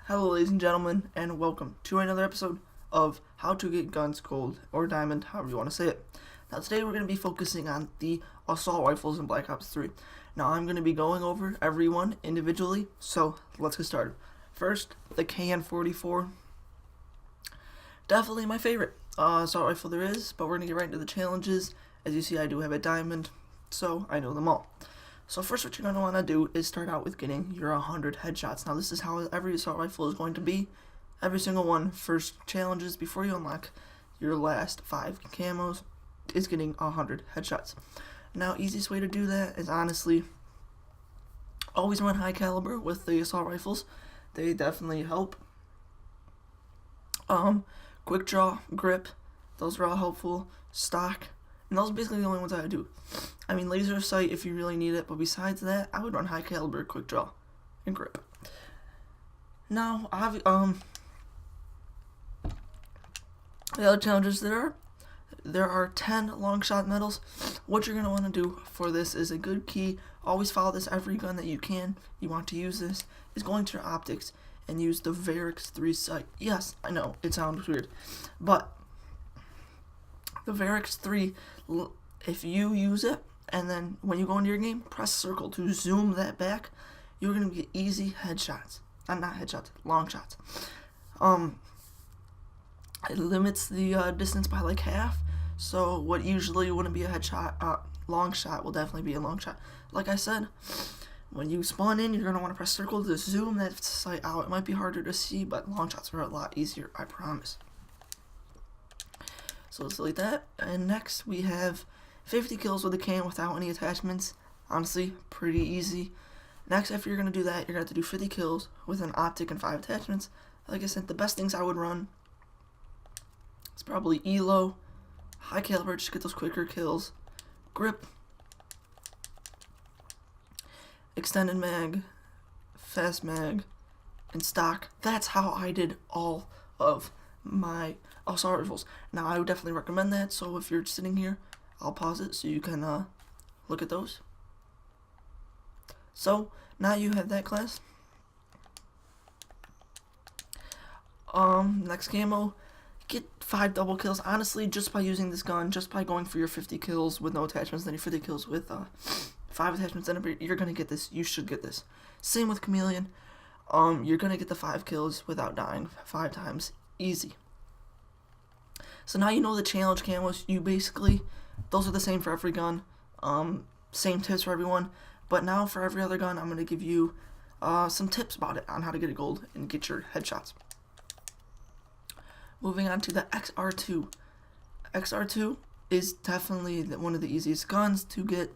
Hello, ladies and gentlemen, and welcome to another episode of How to Get Guns Gold or Diamond, however you want to say it. Now, today we're going to be focusing on the assault rifles in Black Ops 3. Now, I'm going to be going over every one individually, so let's get started. First, the KN-44. Definitely my favorite assault rifle there is, but we're going to get right into the challenges. As you see, I do have a diamond, so I know them all. So first what you're going to want to do is start out with getting your 100 headshots. Now this is how every assault rifle is going to be. Every single one, first challenges before you unlock your last 5 camos is getting 100 headshots. Now easiest way to do that is honestly always run high caliber with the assault rifles. They definitely help. Quick draw, grip, those are all helpful. Stock, and those are basically the only ones I would do. I mean, laser sight if you really need it, but besides that, I would run high caliber, quick draw, and grip. Now, the other challenges there are 10 long shot medals. What you're going to want to do for this is a good key. Always follow this every gun that you can. You want to use this is going to your optics and use the Varix 3 sight. Yes, I know, it sounds weird, but the Varix 3, if you use it, and then when you go into your game, press circle to zoom that back, you're going to get easy headshots. Not headshots, long shots. It limits the distance by like half, so what usually wouldn't be a headshot, long shot will definitely be a long shot. Like I said, when you spawn in, you're going to want to press circle to zoom that sight out. It might be harder to see, but long shots are a lot easier, I promise. So let's delete that. And next we have 50 kills with a can without any attachments. Honestly, pretty easy. Next, if you're going to do that, you're going to have to do 50 kills with an optic and 5 attachments. Like I said, the best things I would run is probably ELO, high caliber, just get those quicker kills, grip, extended mag, fast mag, and stock. That's how I did all of my assault rifles. Now, I would definitely recommend that, so if you're sitting here, I'll pause it so you can look at those. So, now you have that class. Next camo, get 5 double kills. Honestly, just by using this gun, just by going for your 50 kills with no attachments, then your 50 kills with 5 attachments, then you're going to get this. You should get this. Same with Chameleon. You're going to get the 5 kills without dying 5 times. Easy. So now you know the challenge camos. You basically, those are the same for every gun. Same tips for everyone. But now for every other gun, I'm going to give you some tips about it on how to get a gold and get your headshots. Moving on to the XR2. XR2 is definitely one of the easiest guns to get.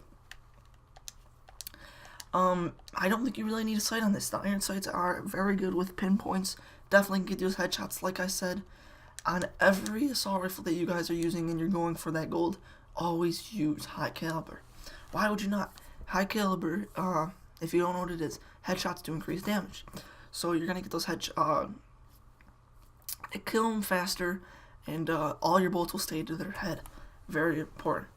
I don't think you really need a sight on this. The iron sights are very good with pinpoints. Definitely get those headshots, like I said. On every assault rifle that you guys are using and you're going for that gold, always use high caliber. Why would you not? High caliber, if you don't know what it is, headshots to increase damage. So you're gonna get those kill them faster, and all your bullets will stay to their head. Very important.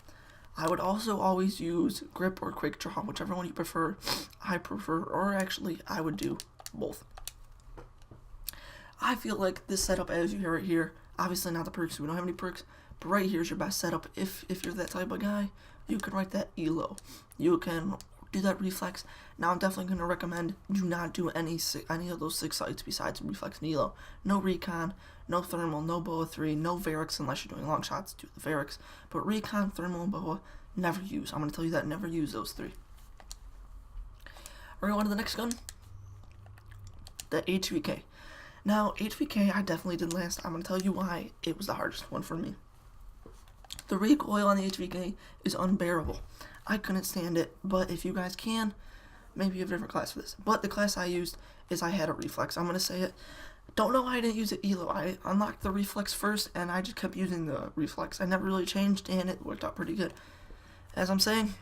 I would also always use grip or quick draw, whichever one you prefer. I prefer, or actually, I would do both. I feel like this setup, as you hear it here, obviously not the perks, we don't have any perks, but right here is your best setup. If you're that type of guy, you can write that ELO. You can do that reflex. Now I'm definitely going to recommend do not do any of those 6 sights besides reflex and ELO. No recon, no thermal, no BOA 3, no Varix unless you're doing long shots, do the Varix. But recon, thermal, and BOA, never use. I'm going to tell you that, never use those 3. We're going on to the next gun, the HVK. Now, HVK I definitely did last. I'm going to tell you why it was the hardest one for me. The recoil on the HVK is unbearable. I couldn't stand it, but if you guys can, maybe you have a different class for this. But the class I used is I had a reflex. I'm going to say it. Don't know why I didn't use it ELO. I unlocked the reflex first, and I just kept using the reflex. I never really changed, and it worked out pretty good. As I'm saying,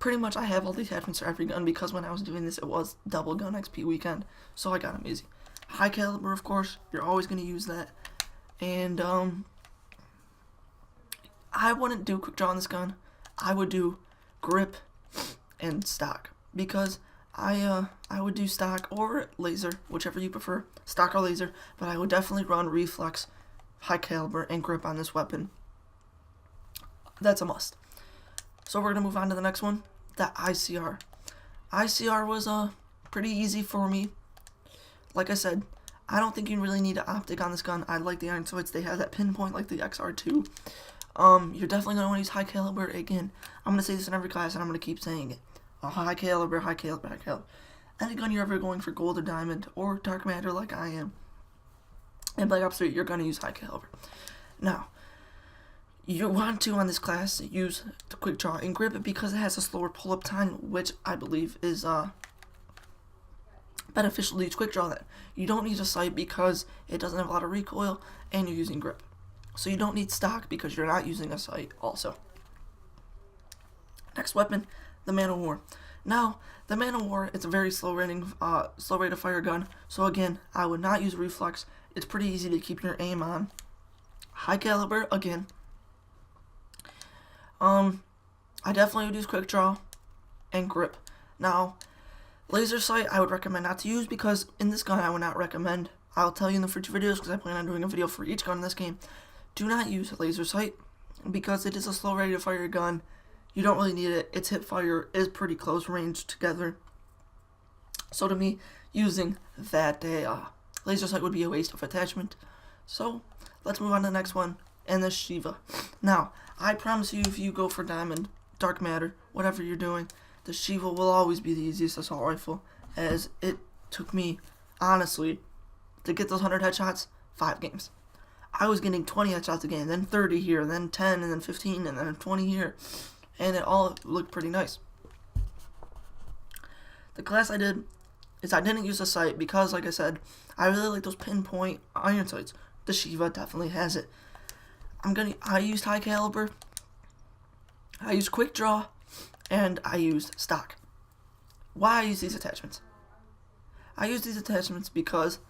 pretty much I have all the attachments for every gun because when I was doing this, it was double gun XP weekend, so I got them easy. High caliber, of course, you're always going to use that. And, I wouldn't do quick draw on this gun. I would do grip and stock because I would do stock or laser, whichever you prefer, stock or laser. But I would definitely run reflex, high caliber, and grip on this weapon. That's a must. So we're gonna move on to the next one, the ICR. ICR was pretty easy for me. Like I said, I don't think you really need an optic on this gun. I like the iron sights. They have that pinpoint like the XR2. You're definitely gonna want to use high caliber. Again, I'm gonna say this in every class, and I'm gonna keep saying it. High caliber, high caliber, high caliber. Any gun you're ever going for gold or diamond or dark matter like I am, in Black Ops 3, you're gonna use high caliber. Now, you want to, on this class, use the quick draw and grip it because it has a slower pull-up time, which I believe is beneficial to use quick draw. That you don't need a sight because it doesn't have a lot of recoil, and you're using grip. So you don't need stock because you're not using a sight also. Next weapon, the Man of War. Now, the Man of War, it's a very slow rate of fire gun. So again, I would not use reflex. It's pretty easy to keep your aim on. High caliber, again. I definitely would use quick draw and grip. Now, laser sight I would recommend not to use because in this gun I would not recommend. I'll tell you in the future videos because I plan on doing a video for each gun in this game. Do not use a laser sight because it is a slow rate of fire gun. You don't really need it. Its hip fire is pretty close range together. So to me, using that laser sight would be a waste of attachment. So let's move on to the next one, and the Shiva. Now, I promise you, if you go for diamond, dark matter, whatever you're doing, the Shiva will always be the easiest assault rifle, as it took me, honestly, to get those 100 headshots, 5 games. I was getting 20 headshots a game, then 30 here, then 10, and then 15, and then 20 here, and it all looked pretty nice. The class I did is I didn't use a sight because, like I said, I really like those pinpoint iron sights. The Shiva definitely has it. I used high caliber, I used quick draw, and I used stock. Why I use these attachments? I use these attachments because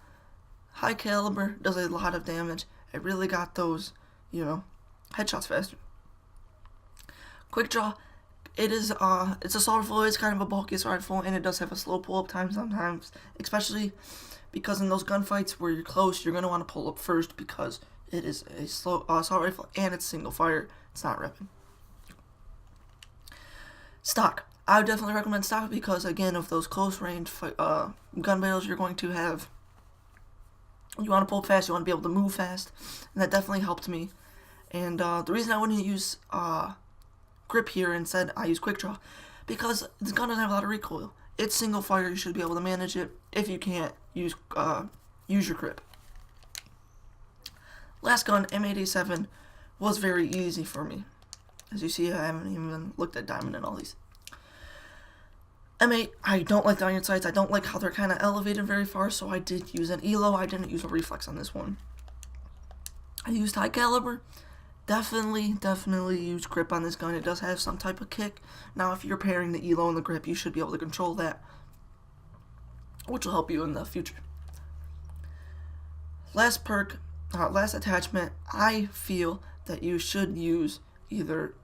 high caliber does a lot of damage. It really got those, headshots faster. Quick draw, it's a assault rifle. It's kind of a bulky assault rifle, and it does have a slow pull-up time sometimes, especially because in those gunfights where you're close, you're going to want to pull up first because it is a slow assault rifle and it's single fire. It's not repping. Stock. I would definitely recommend stock because, again, of those close range gun battles you're going to have, you want to pull fast, you want to be able to move fast, and that definitely helped me. And the reason I wouldn't use grip here and said I use quick draw, because this gun doesn't have a lot of recoil. It's single fire. You should be able to manage it. If you can't, use your grip. Last gun, M8A7, was very easy for me. As you see, I haven't even looked at diamond and all these. M8, I don't like the iron sights. I don't like how they're kind of elevated very far, so I did use an ELO. I didn't use a reflex on this one. I used high caliber. Definitely use grip on this gun. It does have some type of kick. Now, if you're pairing the ELO and the grip, you should be able to control that, which will help you in the future. Last attachment, I feel that you should use either.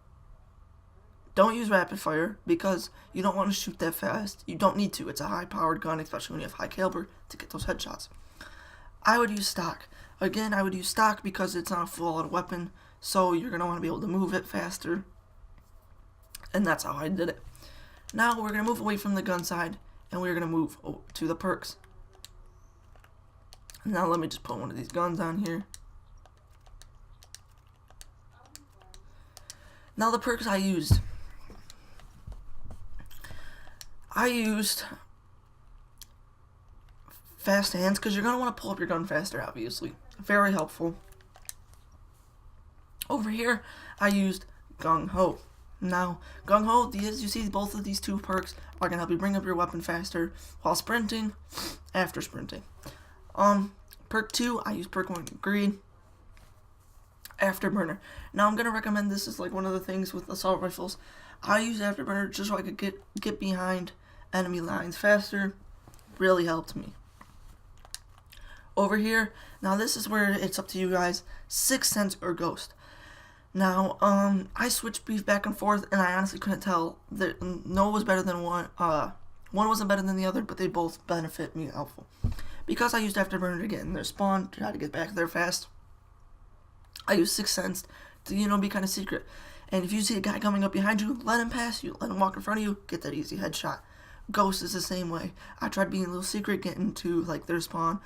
Don't use rapid fire because you don't want to shoot that fast. You don't need to. It's a high-powered gun, especially when you have high caliber, to get those headshots. I would use stock. Again, I would use stock because it's not a full-out weapon, so you're going to want to be able to move it faster. And that's how I did it. Now we're going to move away from the gun side, and we're going to move to the perks. Now let me just put one of these guns on here. Now the perks I used fast hands because you're going to want to pull up your gun faster, obviously. Very helpful. Over here, I used Gung Ho. Now, Gung Ho, as you see, both of these two perks are going to help you bring up your weapon faster while sprinting, after sprinting. Perk 2, I use perk 1 Greed. Afterburner. Now I'm gonna recommend this as like one of the things with assault rifles. I use Afterburner just so I could get behind enemy lines faster. Really helped me. Over here, now this is where it's up to you guys. Sixth Sense or Ghost. Now, I switched beef back and forth, and I honestly couldn't tell that no was better than one One wasn't better than the other, but they both benefit me helpful. Because I used Afterburner to get in their spawn, to try to get back there fast, I use Sixth Sense to, be kind of secret. And if you see a guy coming up behind you, let him pass you, let him walk in front of you, get that easy headshot. Ghost is the same way. I tried being a little secret, getting to like their spawn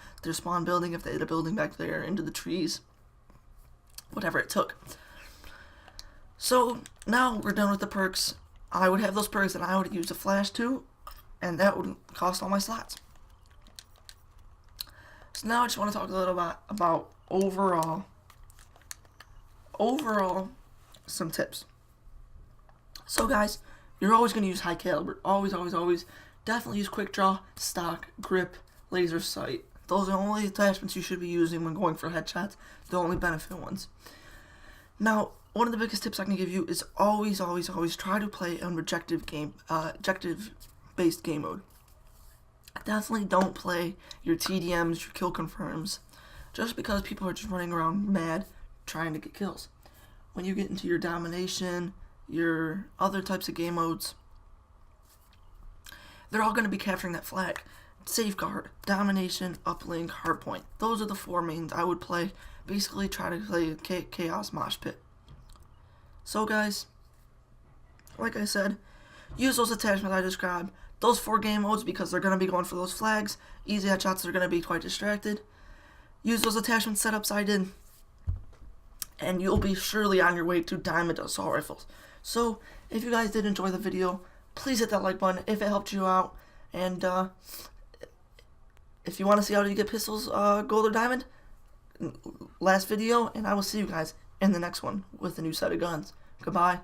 building, if they had a building back there, into the trees, whatever it took. So now we're done with the perks. I would have those perks that I would use a flash to, and that would cost all my slots. So now I just want to talk a little about overall some tips. So guys, you're always going to use high caliber. Always. Definitely use quick draw, stock, grip, laser sight. Those are the only attachments you should be using when going for headshots. The only benefit ones. Now, one of the biggest tips I can give you is always try to play an objective-based game mode. Definitely don't play your TDMs, your kill confirms, just because people are just running around mad trying to get kills. When you get into your domination, your other types of game modes, they're all going to be capturing that flag. Safeguard, domination, uplink, hardpoint. Those are the four mains I would play. Basically try to play Chaos Mosh Pit. So guys, like I said, use those attachments I described. Those 4 game modes, because they're going to be going for those flags. Easy headshots are going to be quite distracted. Use those attachment setups I did, and you'll be surely on your way to diamond assault rifles. So, if you guys did enjoy the video, please hit that like button if it helped you out. And if you want to see how to get pistols, gold or diamond, last video, and I will see you guys in the next one with a new set of guns. Goodbye.